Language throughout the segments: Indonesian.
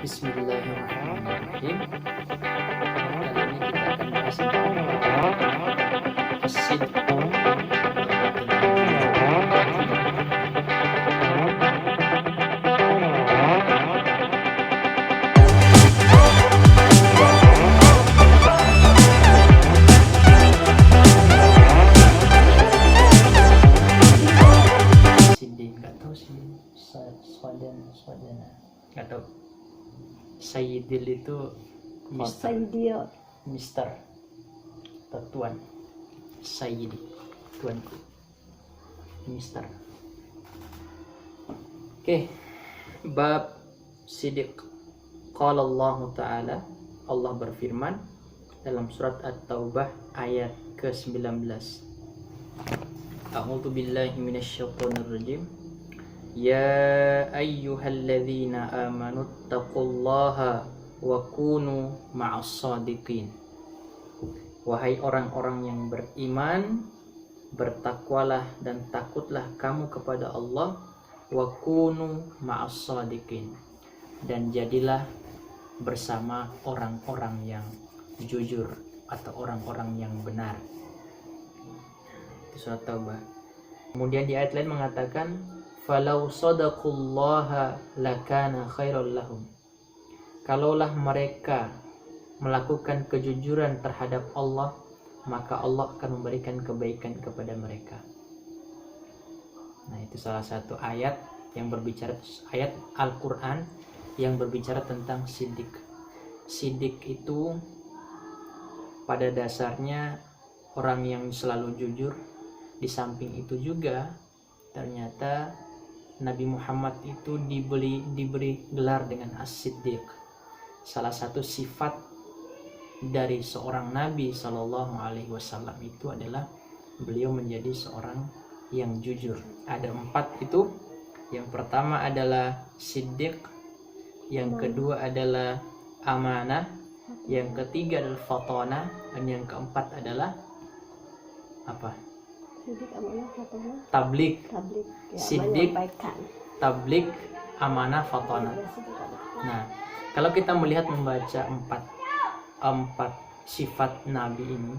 Bismillahirrahmanirrahim. Kali ini kita akan bahas tentang as-sidq siddiq atau swadana atau Sayyidil itu Mister atau Tuan. Sayyidi, Tuanku, Mister. Oke, bab siddiq. Qala Allah Ta'ala, Allah berfirman dalam surat At-Taubah ayat ke-19. A'udzu billahi minasyaitonir rajim. Ya ayyuhalladzina amanu taqullaha wa kunu ma'as shadiqin. Wahai orang-orang yang beriman, bertakwalah dan takutlah kamu kepada Allah, wa kunu ma'as shadiqin, dan jadilah bersama orang-orang yang jujur atau orang-orang yang benar. Itu surat Taubah. Kemudian di ayat lain mengatakan falau sadaqullaha lakana khairal lahum. Kalaulah mereka melakukan kejujuran terhadap Allah, maka Allah akan memberikan kebaikan kepada mereka. Nah, itu salah satu ayat yang berbicara, ayat Al-Quran yang berbicara tentang siddiq. Siddiq itu pada dasarnya orang yang selalu jujur. Di samping itu juga ternyata Nabi Muhammad itu diberi gelar dengan As-Siddiq. Salah satu sifat dari seorang Nabi Shallallahu Alaihi Wasallam itu adalah beliau menjadi seorang yang jujur. Ada 4 itu. Yang pertama adalah Siddiq, yang kedua adalah amanah, yang ketiga adalah fatona, dan yang keempat adalah apa? Tablik. Ya, Siddiq, tablik, amanah, fatona. Nah, kalau kita membaca empat sifat Nabi ini,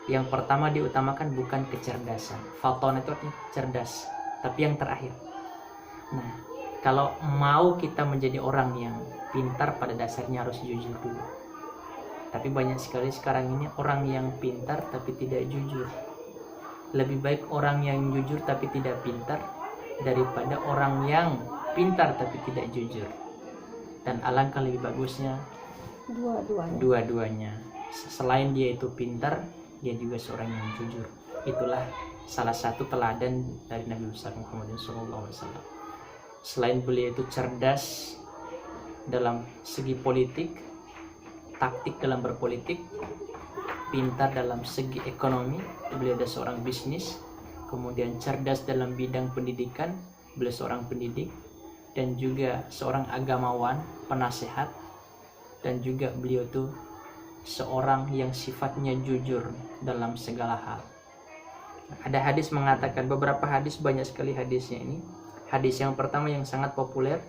yang pertama diutamakan bukan kecerdasan. Fatona itu artinya cerdas, tapi yang terakhir. Nah, kalau mau kita menjadi orang yang pintar, pada dasarnya harus jujur dulu. Tapi banyak sekali sekarang ini orang yang pintar tapi tidak jujur. Lebih baik orang yang jujur tapi tidak pintar daripada orang yang pintar tapi tidak jujur. Dan alangkah lebih bagusnya dua-duanya. Selain dia itu pintar, dia juga seorang yang jujur. Itulah salah satu teladan dari Nabi besar Muhammad SAW. Selain beliau itu cerdas dalam segi politik, taktik dalam berpolitik, pintar dalam segi ekonomi, beliau adalah seorang bisnis. Kemudian cerdas dalam bidang pendidikan, beliau seorang pendidik, dan juga seorang agamawan, penasehat, dan juga beliau itu seorang yang sifatnya jujur dalam segala hal. Ada hadis mengatakan, beberapa hadis, banyak sekali hadisnya ini. Hadis yang pertama yang sangat populer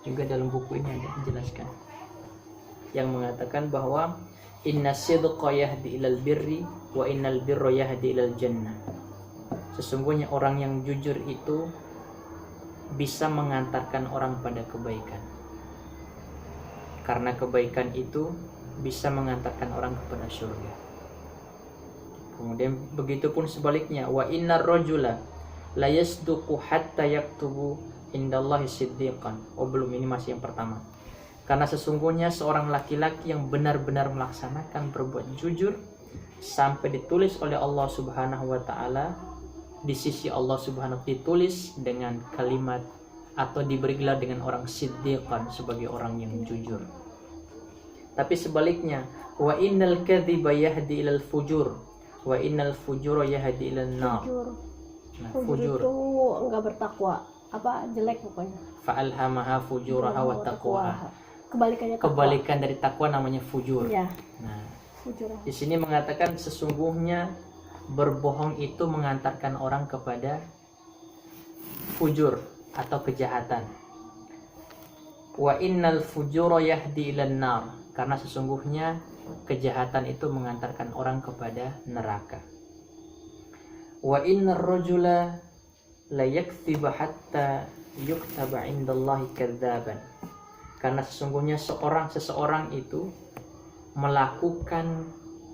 juga dalam buku ini ada dijelaskan, yang mengatakan bahwa inna sidqa yahdi ilal birri wa innal birra yahdi ilal jannah. Sesungguhnya orang yang jujur itu bisa mengantarkan orang pada kebaikan, karena kebaikan itu bisa mengantarkan orang kepada surga. Kemudian begitupun sebaliknya, wa innar rajula la yasduqu hatta yaktubu indallahi siddiqan. Oh, belum, ini masih yang pertama. Karena sesungguhnya seorang laki-laki yang benar-benar melaksanakan berbuat jujur sampai ditulis oleh Allah Subhanahu wa Ta'ala di sisi Allah Subhanahu wa Ta'ala, ditulis dengan kalimat atau diberi gelar dengan orang siddiqan, sebagai orang yang jujur. Tapi sebaliknya, wa innal kadhiba yahdi ilal fujur wa innal fujura yahdi ilan nar. Nah, fujur itu enggak bertakwa, apa jelek pokoknya. Fa'alhamaha fujuraha wa taqwaha. Kebalikan dari takwa namanya fujur. Ya. Nah, Fujur. di sini mengatakan sesungguhnya berbohong itu mengantarkan orang kepada fujur atau kejahatan. Wa innal fujura yahdi ilan nar, karena sesungguhnya kejahatan itu mengantarkan orang kepada neraka. Wa innar rajula la yakdzibu hatta yuktaba indallahi kadzaban, karena sesungguhnya seseorang itu melakukan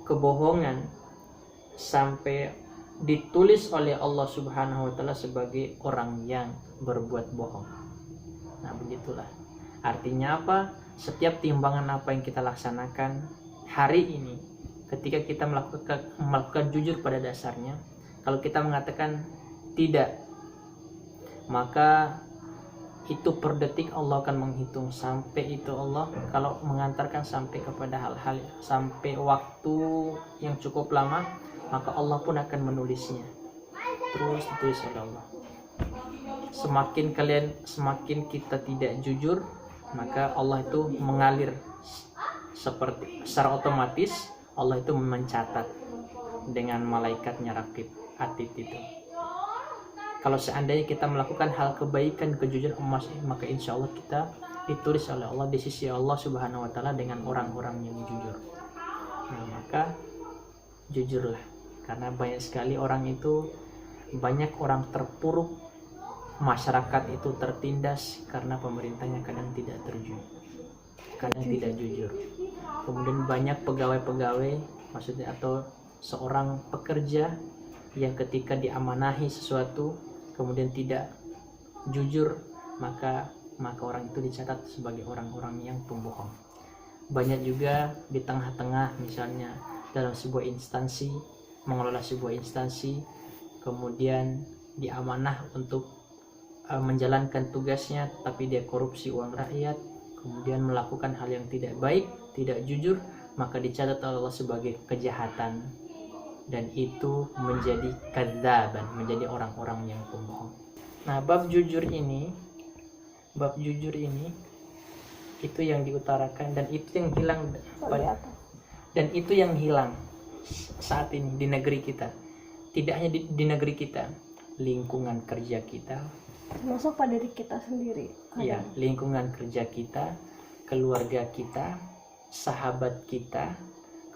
kebohongan sampai ditulis oleh Allah Subhanahu wa taala sebagai orang yang berbuat bohong. Nah, begitulah. Artinya apa? Setiap timbangan apa yang kita laksanakan hari ini, ketika kita melakukan jujur pada dasarnya, kalau kita mengatakan tidak, maka itu per detik Allah akan menghitung sampai itu Allah kalau mengantarkan sampai kepada hal-hal sampai waktu yang cukup lama, maka Allah pun akan menulisnya. Terus ditulis oleh Allah. Semakin kita tidak jujur, maka Allah itu mengalir secara otomatis. Allah itu mencatat dengan malaikatnya Raqib Atid itu. Kalau seandainya kita melakukan hal kebaikan, kejujuran, maka insya Allah kita ditulis oleh Allah di sisi Allah Subhanahu wa taala dengan orang-orang yang jujur. Nah, maka jujurlah, karena banyak sekali banyak orang terpuruk, masyarakat itu tertindas karena pemerintahnya kadang tidak tidak jujur. Kemudian banyak pegawai-pegawai, maksudnya atau seorang pekerja yang ketika diamanahi sesuatu kemudian tidak jujur, maka orang itu dicatat sebagai orang-orang yang pembohong. Banyak juga di tengah-tengah, misalnya dalam sebuah instansi, mengelola sebuah instansi, kemudian diamanah untuk menjalankan tugasnya, tapi dia korupsi uang rakyat, kemudian melakukan hal yang tidak baik, tidak jujur, maka dicatat oleh Allah sebagai kejahatan, dan itu menjadi kadzaban, menjadi orang-orang yang pembohong. Nah, bab jujur ini itu yang diutarakan, dan itu yang hilang saat ini di negeri kita. Tidak hanya di negeri kita, lingkungan kerja kita, termasuk pada diri kita sendiri. Ya, lingkungan kerja kita, keluarga kita, sahabat kita,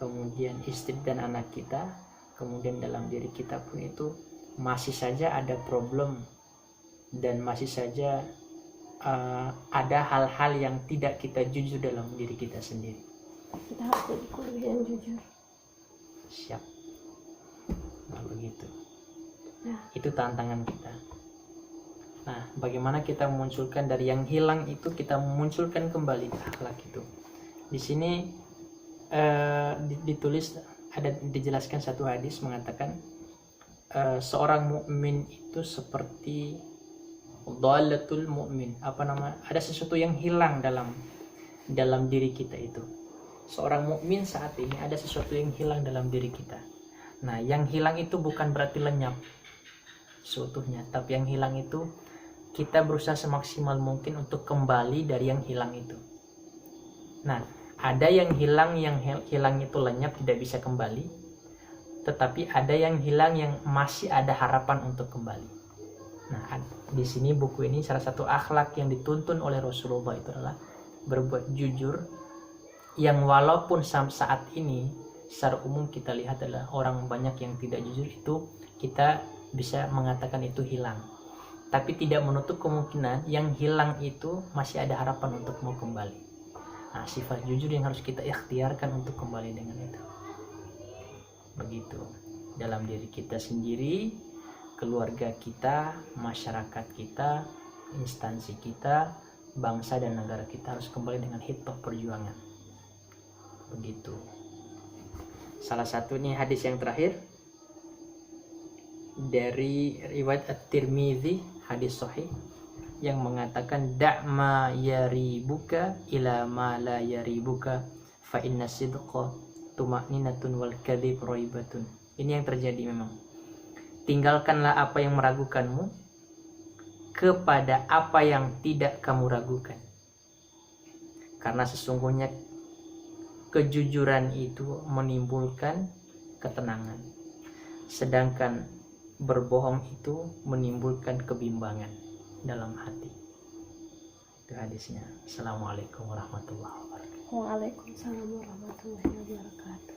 kemudian istri dan anak kita, kemudian dalam diri kita pun itu masih saja ada problem, dan masih saja ada hal-hal yang tidak kita jujur dalam diri kita sendiri. Kita harus jadi keluarga yang jujur. Siap. Nah, begitu. Nah, itu tantangan kita. Nah, bagaimana kita memunculkan dari yang hilang itu, kita memunculkan kembali akhlak itu. Di sini ditulis, dijelaskan satu hadis mengatakan seorang mukmin itu seperti dhalatul mukmin. Ada sesuatu yang hilang dalam diri kita itu. Seorang mukmin saat ini ada sesuatu yang hilang dalam diri kita. Nah, yang hilang itu bukan berarti lenyap seutuhnya, tapi yang hilang itu kita berusaha semaksimal mungkin untuk kembali dari yang hilang itu. Nah, ada yang hilang itu lenyap, tidak bisa kembali, tetapi ada yang hilang yang masih ada harapan untuk kembali. Nah, di sini buku ini salah satu akhlak yang dituntun oleh Rasulullah itu adalah berbuat jujur, yang walaupun saat ini secara umum kita lihat adalah orang banyak yang tidak jujur, itu kita bisa mengatakan itu hilang, tapi tidak menutup kemungkinan yang hilang itu masih ada harapan untuk mau kembali. Nah, sifat jujur yang harus kita ikhtiarkan untuk kembali dengan itu. Begitu, dalam diri kita sendiri, keluarga kita, masyarakat kita, instansi kita, bangsa dan negara kita harus kembali dengan hitoh perjuangan. Begitu. Salah satunya hadis yang terakhir dari riwayat At-Tirmidzi, hadis sahih, yang mengatakan da'ma yaribuka ila ma la yaribuka fa inna sidqa tuma'ninatun wal kadhib raibatun. Ini yang terjadi memang. Tinggalkanlah apa yang meragukanmu kepada apa yang tidak kamu ragukan, karena sesungguhnya kejujuran itu menimbulkan ketenangan, sedangkan berbohong itu menimbulkan kebimbangan dalam hati. Itu hadisnya. Assalamualaikum warahmatullahi wabarakatuh. Waalaikumsalam warahmatullahi wabarakatuh.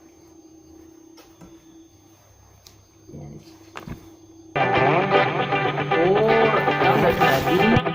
Oh, kita udah jadi.